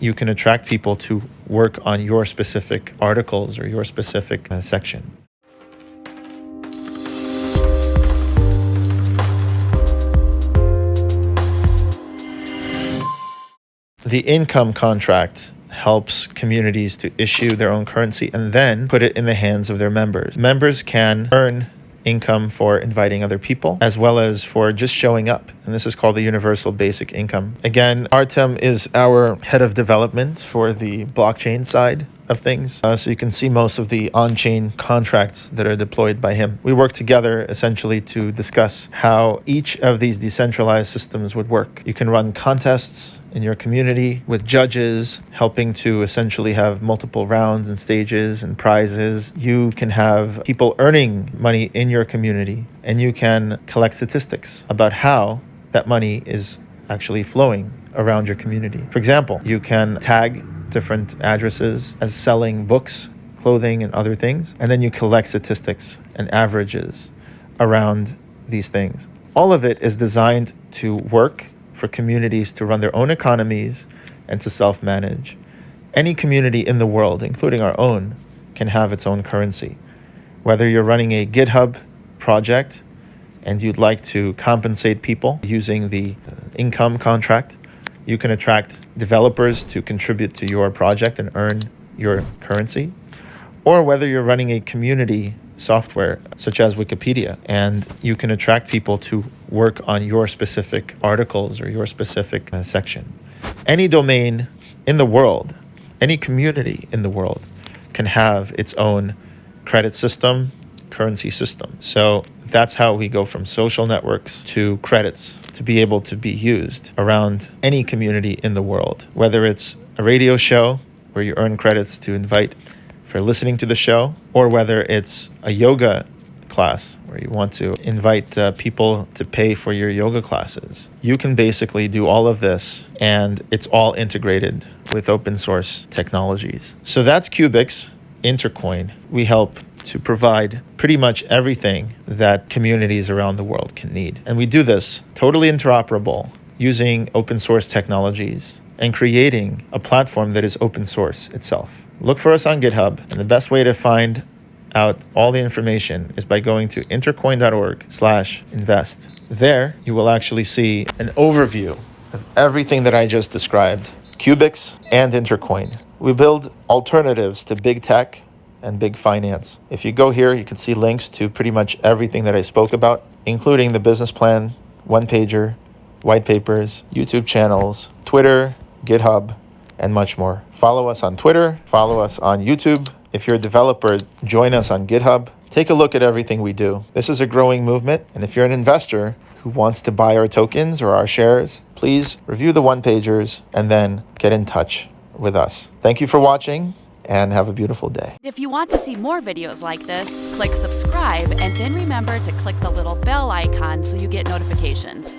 you can attract people to work on your specific articles or your specific section. The income contract helps communities to issue their own currency and then put it in the hands of their members. Members can earn income for inviting other people, as well as for just showing up. And this is called the universal basic income. Again, Artem is our head of development for the blockchain side of things. So you can see most of the on-chain contracts that are deployed by him. We work together essentially to discuss how each of these decentralized systems would work. You can run contests in your community with judges helping to essentially have multiple rounds and stages and prizes. You can have people earning money in your community, and you can collect statistics about how that money is actually flowing around your community. For example, you can tag different addresses as selling books, clothing, and other things, and then you collect statistics and averages around these things. All of it is designed to work for communities to run their own economies and to self-manage. Any community in the world, including our own, can have its own currency. Whether you're running a GitHub project and you'd like to compensate people using the income contract, you can attract developers to contribute to your project and earn your currency. Or whether you're running a community software such as Wikipedia, and you can attract people to work on your specific articles or your specific section. Any domain in the world, any community in the world can have its own credit system, currency system. So that's how we go from social networks to credits to be able to be used around any community in the world, whether it's a radio show where you earn credits to invite for listening to the show, or whether it's a yoga class where you want to invite people to pay for your yoga classes. You can basically do all of this, and it's all integrated with open source technologies. So that's Qbix, Intercoin. We help to provide pretty much everything that communities around the world can need. And we do this totally interoperable using open source technologies and creating a platform that is open source itself. Look for us on GitHub, and the best way to find out all the information is by going to intercoin.org/invest. There, you will actually see an overview of everything that I just described, Qbix and Intercoin. We build alternatives to big tech and big finance. If you go here, you can see links to pretty much everything that I spoke about, including the business plan, one-pager, white papers, YouTube channels, Twitter, GitHub, and much more. Follow us on Twitter, follow us on YouTube. If you're a developer, join us on GitHub. Take a look at everything we do. This is a growing movement, and if you're an investor who wants to buy our tokens or our shares, please review the one-pagers and then get in touch with us. Thank you for watching, and have a beautiful day. If you want to see more videos like this, click subscribe, and then remember to click the little bell icon so you get notifications.